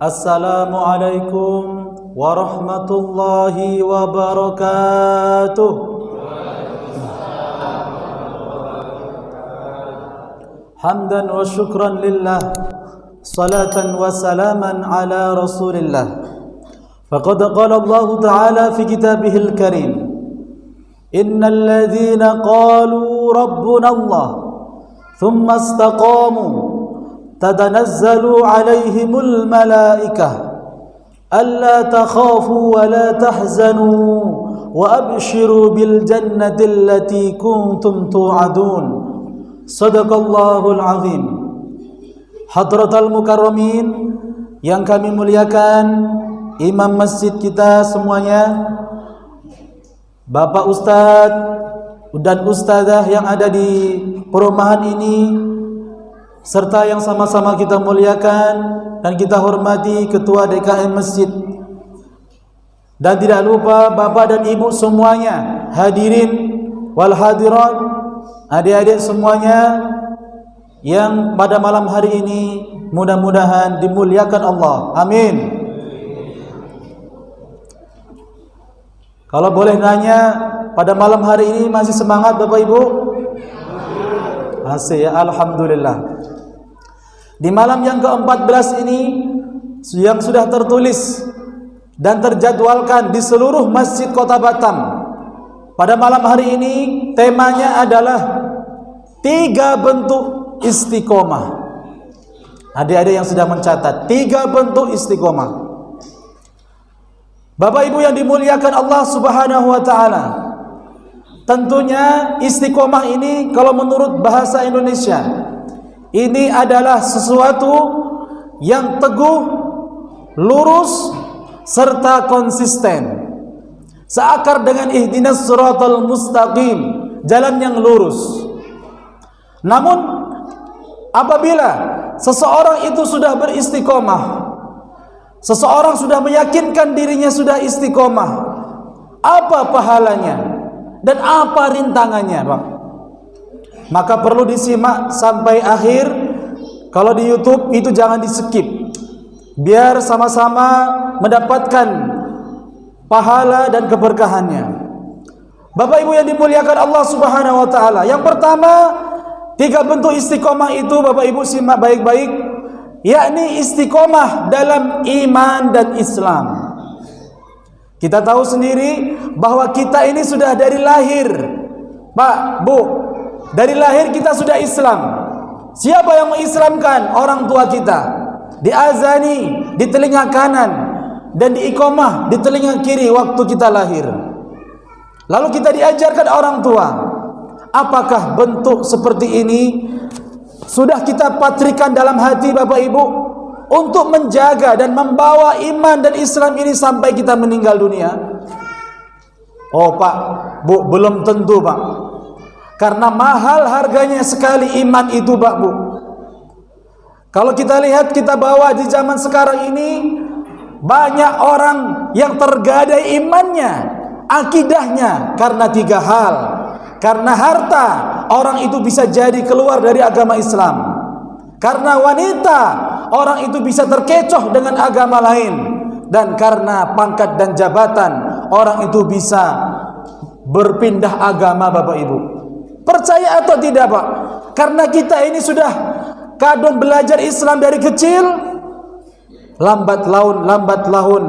Assalamualaikum warahmatullahi wabarakatuh. Hamdan wa syukran lillah, salatan wa salaman ala rasulillah. Faqad qala Allah Ta'ala fi kitabihil karim, innal ladhina qalu rabbuna Allah thumma istaqamu تتنزل عليهم الملائكة ألا تخافوا ولا تحزنوا وأبشروا بالجنة التي كنتم توعدون صدق الله العظيم. Hadratal Mukarramin yang kami muliakan, imam masjid kita semuanya, Bapak Ustadz dan Ustadzah yang ada di perumahan ini, serta yang sama-sama kita muliakan dan kita hormati Ketua DKM Masjid, dan tidak lupa Bapak dan Ibu semuanya, hadirin wal hadirat, adik-adik semuanya yang pada malam hari ini mudah-mudahan dimuliakan Allah. Amin. Kalau boleh nanya, pada malam hari ini masih semangat Bapak Ibu? Masih ya, alhamdulillah. Di malam yang ke-14 ini yang sudah tertulis dan terjadwalkan di seluruh masjid Kota Batam, pada malam hari ini temanya adalah 3 bentuk istiqomah. Adik-adik yang sudah mencatat, 3 bentuk istiqomah. Bapak Ibu yang dimuliakan Allah Subhanahu wa taala, tentunya istiqomah ini kalau menurut bahasa Indonesia, ini adalah sesuatu yang teguh, lurus, serta konsisten, seakar dengan ihdinas siratal mustaqim, jalan yang lurus. Namun apabila seseorang itu sudah beristiqomah, seseorang sudah meyakinkan dirinya sudah istiqomah, apa pahalanya dan apa rintangannya, Pak? Maka perlu disimak sampai akhir. Kalau di YouTube itu jangan di-skip, biar sama-sama mendapatkan pahala dan keberkahannya. Bapak Ibu yang dimuliakan Allah Subhanahu wa taala, yang pertama, 3 bentuk istiqomah itu Bapak Ibu simak baik-baik, yakni istiqomah dalam iman dan Islam. Kita tahu sendiri bahwa kita ini sudah dari lahir, Pak, Bu, dari lahir kita sudah Islam. Siapa yang mengislamkan? Orang tua kita. Diazani di telinga kanan dan diiqamah di telinga kiri waktu kita lahir. Lalu kita diajarkan orang tua. Apakah bentuk seperti ini sudah kita patrikan dalam hati Bapak Ibu untuk menjaga dan membawa iman dan Islam ini sampai kita meninggal dunia? Oh Pak, Bu, belum tentu Pak. Karena mahal harganya sekali iman itu, Pak, Bu. Kalau kita lihat, kita bawa di zaman sekarang ini, banyak orang yang tergadai imannya, akidahnya, karena 3 hal. Karena harta, orang itu bisa jadi keluar dari agama Islam. Karena wanita, orang itu bisa terkecoh dengan agama lain. Dan karena pangkat dan jabatan, orang itu bisa berpindah agama, Bapak Ibu. Percaya atau tidak, Pak? Karena kita ini sudah kadung belajar Islam dari kecil, lambat laun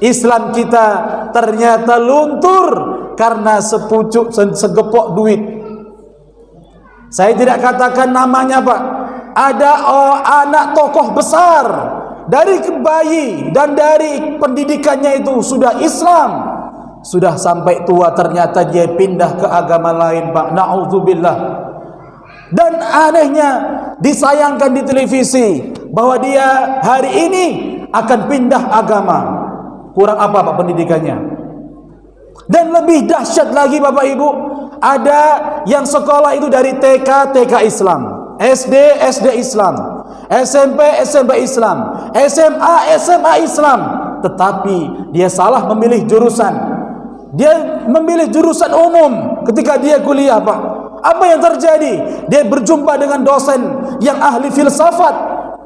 Islam kita ternyata luntur karena segepok duit. Saya tidak katakan namanya, Pak. Ada anak tokoh besar dari bayi dan dari pendidikannya itu sudah Islam. Sudah sampai tua ternyata dia pindah ke agama lain, Pak. Na'udzubillah. Dan anehnya disayangkan di televisi bahwa dia hari ini akan pindah agama. Kurang apa Pak pendidikannya? Dan lebih dahsyat lagi Bapak Ibu, ada yang sekolah itu dari TK Islam, SD Islam, SMP Islam, SMA Islam, tetapi dia salah memilih jurusan. Dia memilih jurusan umum ketika dia kuliah, Pak. Apa yang terjadi? Dia berjumpa dengan dosen yang ahli filsafat,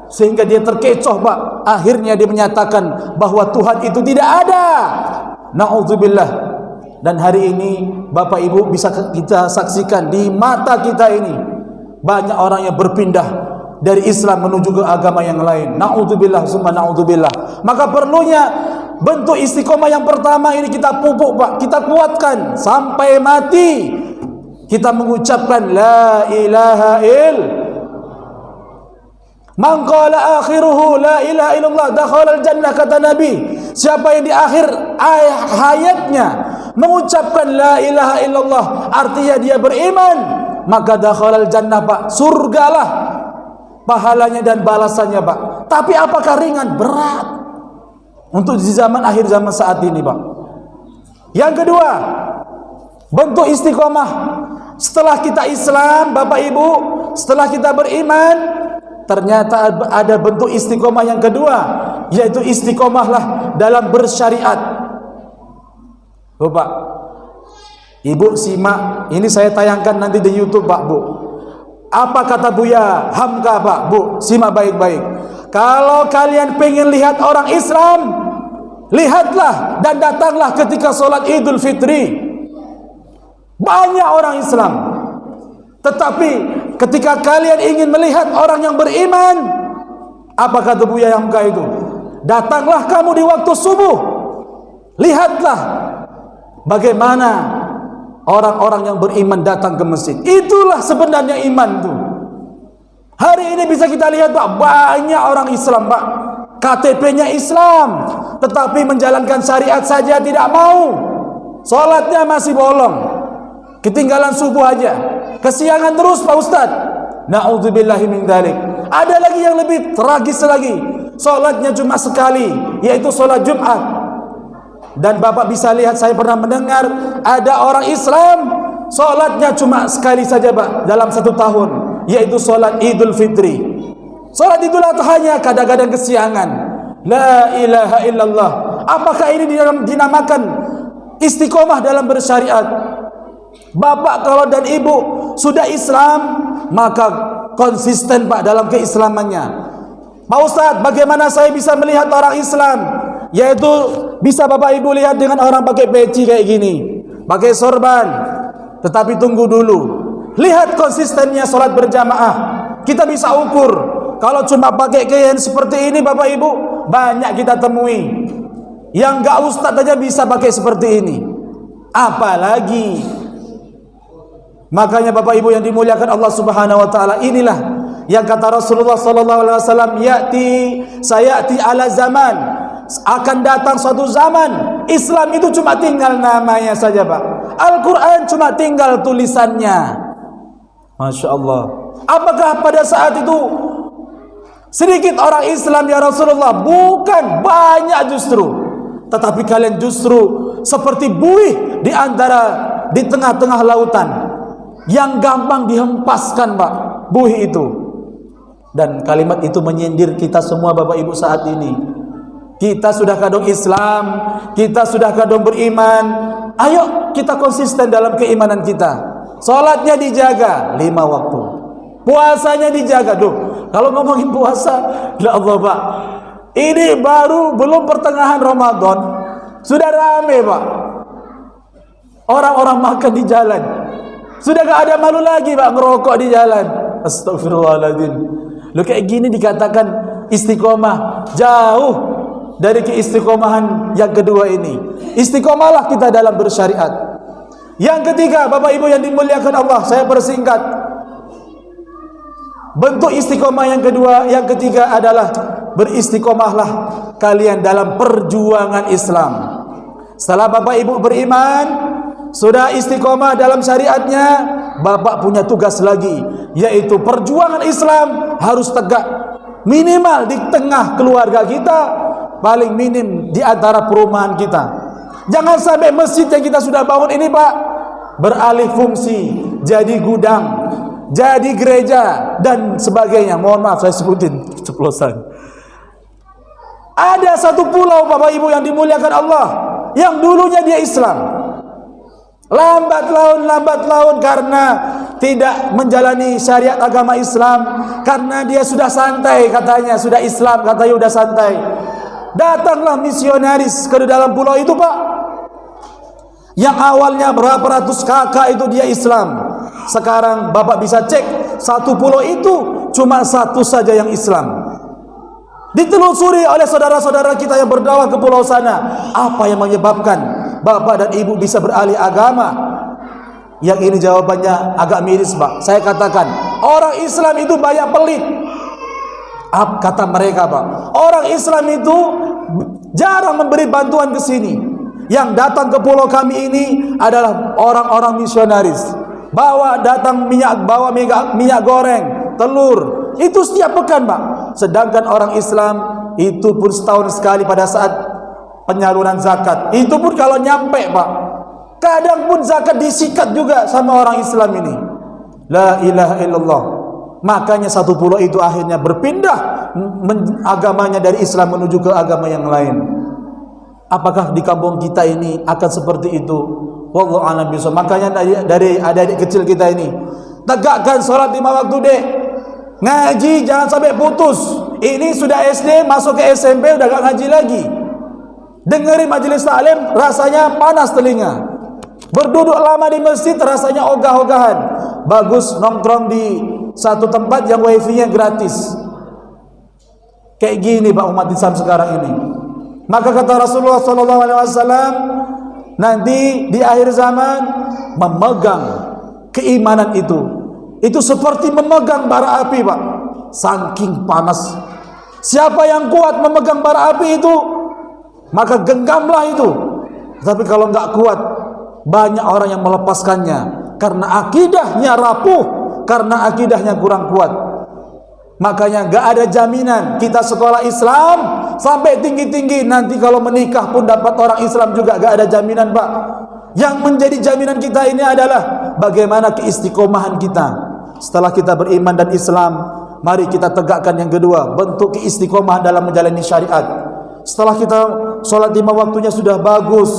sehingga dia terkecoh Pak. Akhirnya dia menyatakan bahwa Tuhan itu tidak ada. Na'udzubillah. Dan hari ini Bapak Ibu bisa kita saksikan di mata kita ini, banyak orang yang berpindah dari Islam menuju ke agama yang lain. Na'udzubillah summa na'udzubillah. Maka perlunya bentuk istiqomah yang pertama ini kita pupuk Pak, kita kuatkan sampai mati. Kita mengucapkan la ilaha illallah. Man qala akhiruhu la ilaha illallah dakhala al-jannah, kata Nabi. Siapa yang di akhir hayatnya mengucapkan la ilaha illallah, artinya dia beriman, maka dakhala al-jannah Pak. Surgalah pahalanya dan balasannya Pak. Tapi apakah ringan? Berat untuk di zaman akhir zaman saat ini Pak. Yang kedua, bentuk istiqomah setelah kita Islam Bapak Ibu, setelah kita beriman, ternyata ada bentuk istiqomah yang kedua, yaitu istiqomahlah dalam bersyariat. Bapak Ibu simak, ini saya tayangkan nanti di YouTube Pak Bu. Apa kata Buya Hamka Pak Bu, simak baik-baik. Kalau kalian pengen lihat orang Islam, lihatlah dan datanglah ketika sholat Idul Fitri. Banyak orang Islam, tetapi ketika kalian ingin melihat orang yang beriman, apa kata Buya Hamka itu? Datanglah kamu di waktu subuh, lihatlah bagaimana orang-orang yang beriman datang ke masjid. Itulah sebenarnya iman itu. Hari ini bisa kita lihat Pak, banyak orang Islam Pak, KTP-nya Islam, tetapi menjalankan syariat saja tidak mau. Sholatnya masih bolong, ketinggalan subuh aja, kesiangan terus Pak Ustaz. Na'udzubillahi min dzalik. Ada lagi yang lebih tragis lagi, sholatnya cuma sekali, yaitu sholat Jumat. Dan Bapak bisa lihat, saya pernah mendengar ada orang Islam sholatnya cuma sekali saja Pak dalam 1 tahun, yaitu sholat Idul Fitri. Sholat Idul Adhanya kadang-kadang kesiangan. La ilaha illallah. Apakah ini dinamakan istiqomah dalam bersyariat? Bapak kalau dan Ibu sudah Islam, maka konsisten Pak dalam keislamannya. Pak Ustadz, bagaimana saya bisa melihat orang Islam? Yaitu bisa Bapak Ibu lihat dengan orang pakai peci kayak gini, pakai sorban. Tetapi tunggu dulu, lihat konsistennya sholat berjamaah. Kita bisa ukur. Kalau cuma pakai kain seperti ini Bapak Ibu, banyak kita temui. Yang gak Ustadz aja bisa pakai seperti ini, apalagi. Makanya Bapak Ibu yang dimuliakan Allah Subhanahu wa taala, inilah yang kata Rasulullah sallallahu alaihi wasallam, sayati ala zaman, akan datang suatu zaman Islam itu cuma tinggal namanya saja Pak. Al-Qur'an cuma tinggal tulisannya. Masya Allah. Apakah pada saat itu sedikit orang Islam ya Rasulullah? Bukan, banyak justru. Tetapi kalian justru seperti buih di tengah-tengah lautan yang gampang dihempaskan Pak, buih itu. Dan kalimat itu menyindir kita semua Bapak Ibu saat ini. Kita sudah kadung Islam, kita sudah kadung beriman. Ayo kita konsisten dalam keimanan kita. Salatnya dijaga 5 waktu, puasanya dijaga. Kalau ngomongin puasa, ya Allah Pak, ini belum pertengahan Ramadan sudah rame Pak, orang-orang makan di jalan. Sudah gak ada malu lagi Pak ngerokok di jalan. Astagfirullahaladzim. Loh, kayak gini dikatakan istiqomah, jauh dari keistiqomahan yang kedua ini. Istiqomahlah kita dalam bersyariat. Yang ketiga Bapak Ibu yang dimuliakan Allah, saya persingkat. Bentuk istiqomah yang ketiga adalah beristiqomahlah kalian dalam perjuangan Islam. Setelah Bapak Ibu beriman, sudah istiqomah dalam syariatnya, Bapak punya tugas lagi, yaitu perjuangan Islam harus tegak. Minimal di tengah keluarga kita, paling minim di antara perumahan kita. Jangan sampai masjid yang kita sudah bangun ini Pak beralih fungsi jadi gudang, jadi gereja dan sebagainya. Mohon maaf saya sebutin ceplosan. Ada satu pulau Bapak Ibu yang dimuliakan Allah, yang dulunya dia Islam. Lambat laun karena tidak menjalani syariat agama Islam karena dia sudah santai, katanya sudah Islam, katanya sudah santai. Datanglah misionaris ke dalam pulau itu, Pak. Yang awalnya berapa ratus kakak itu dia Islam. Sekarang Bapak bisa cek, satu pulau itu cuma satu saja yang Islam. Ditelusuri oleh saudara-saudara kita yang berdakwah ke pulau sana, apa yang menyebabkan Bapak dan Ibu bisa beralih agama? Yang ini jawabannya agak miris, Pak. Saya katakan, orang Islam itu banyak pelit. Kata mereka, Pak, orang Islam itu jarang memberi bantuan ke sini. Yang datang ke pulau kami ini adalah orang-orang misionaris. Datang minyak goreng, telur. Itu setiap pekan, Pak. Sedangkan orang Islam itu pun setahun sekali pada saat penyaluran zakat. Itu pun kalau nyampe, Pak. Kadang pun zakat disikat juga sama orang Islam ini. La ilaha illallah. Makanya satu pulau itu akhirnya berpindah agamanya dari Islam menuju ke agama yang lain. Apakah di kampung kita ini akan seperti itu? Wallahu a'lam bishawab. Makanya dari adik-adik kecil kita ini, tegakkan sholat 5 waktu, Dek. Ngaji jangan sampai putus. Ini sudah SD, masuk ke SMP udah gak ngaji lagi. Dengerin majelis taklim rasanya panas telinga. Berduduk lama di masjid rasanya ogah-ogahan. Bagus nongkrong di satu tempat yang wifi-nya gratis. Kayak gini, Pak, umat Islam sekarang ini. Maka kata Rasulullah SAW, nanti di akhir zaman memegang keimanan itu seperti memegang bara api, Pak. Saking panas. Siapa yang kuat memegang bara api itu, maka genggamlah itu. Tapi kalau enggak kuat, banyak orang yang melepaskannya karena akidahnya rapuh, karena akidahnya kurang kuat. Makanya enggak ada jaminan kita sekolah Islam sampai tinggi-tinggi, nanti kalau menikah pun dapat orang Islam juga, enggak ada jaminan, Pak. Yang menjadi jaminan kita ini adalah bagaimana keistiqomahan kita. Setelah kita beriman dan Islam, mari kita tegakkan yang kedua, bentuk keistiqomahan dalam menjalani syariat. Setelah kita sholat 5 waktunya sudah bagus,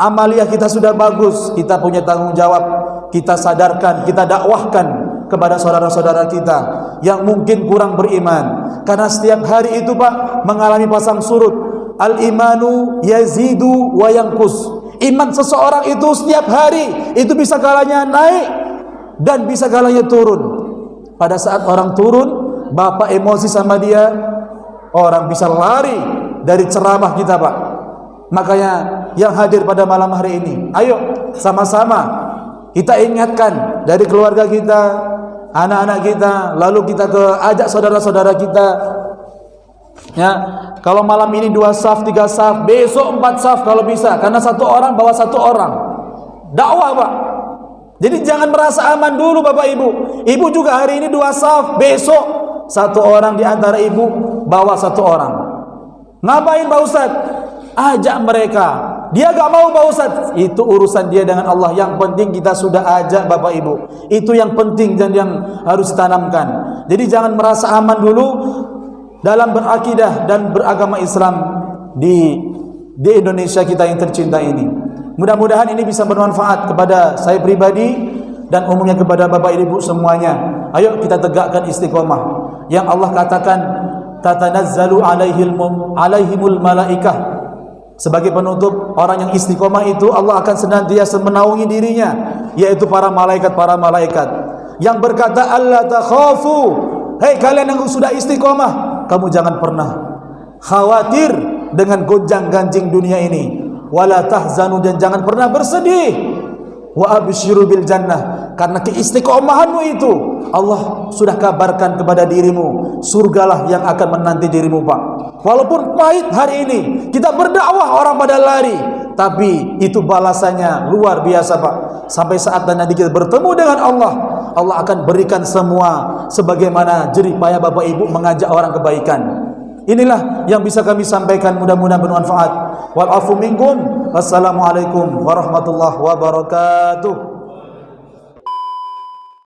amaliyah kita sudah bagus, kita punya tanggung jawab, kita sadarkan, kita dakwahkan kepada saudara-saudara kita yang mungkin kurang beriman. Karena setiap hari itu, Pak, mengalami pasang surut. Al-imanu yazidu wa yanqus. Iman seseorang itu setiap hari itu bisa kalanya naik dan bisa kalanya turun. Pada saat orang turun, Bapak emosi sama dia, orang bisa lari dari ceramah kita, Pak. Makanya yang hadir pada malam hari ini, ayo sama-sama kita ingatkan dari keluarga kita, anak-anak kita, lalu kita ajak saudara-saudara kita. Ya, kalau malam ini 2 saf, 3 saf, besok 4 saf kalau bisa, karena satu orang bawa satu orang. Dakwah, Pak. Jadi jangan merasa aman dulu, Bapak Ibu. Ibu juga hari ini 2 saf, besok satu orang di antara ibu bawa satu orang. Ngapain, Pak Ustaz? Ajak mereka. Dia gak mau, Pak Ustaz. Itu urusan dia dengan Allah. Yang penting kita sudah ajak, Bapak Ibu. Itu yang penting dan yang harus ditanamkan. Jadi jangan merasa aman dulu dalam berakidah dan beragama Islam di Indonesia kita yang tercinta ini. Mudah-mudahan ini bisa bermanfaat kepada saya pribadi dan umumnya kepada Bapak Ibu semuanya. Ayo kita tegakkan istiqomah. Yang Allah katakan, tatanazzalu alaihimul malaikah. Sebagai penutup, orang yang istiqomah itu Allah akan senantiasa menaungi dirinya, yaitu para malaikat yang berkata, Allah takhafu. Hei kalian yang sudah istiqomah, kamu jangan pernah khawatir dengan gonjang-ganjing dunia ini. Wala tahzanu, dan jangan pernah bersedih. Wa absyiru bil jannah, karena keistiqomahanmu itu Allah sudah kabarkan kepada dirimu, surgalah yang akan menanti dirimu, Pak. Walaupun pahit hari ini kita berdakwah orang pada lari, tapi itu balasannya luar biasa, Pak. Sampai saat nanti kita bertemu dengan Allah, Allah akan berikan semua sebagaimana jerih payah Bapak Ibu mengajak orang kebaikan. Inilah yang bisa kami sampaikan, mudah-mudahan bermanfaat. Wal afu minkum. Wassalamualaikum warahmatullahi wabarakatuh.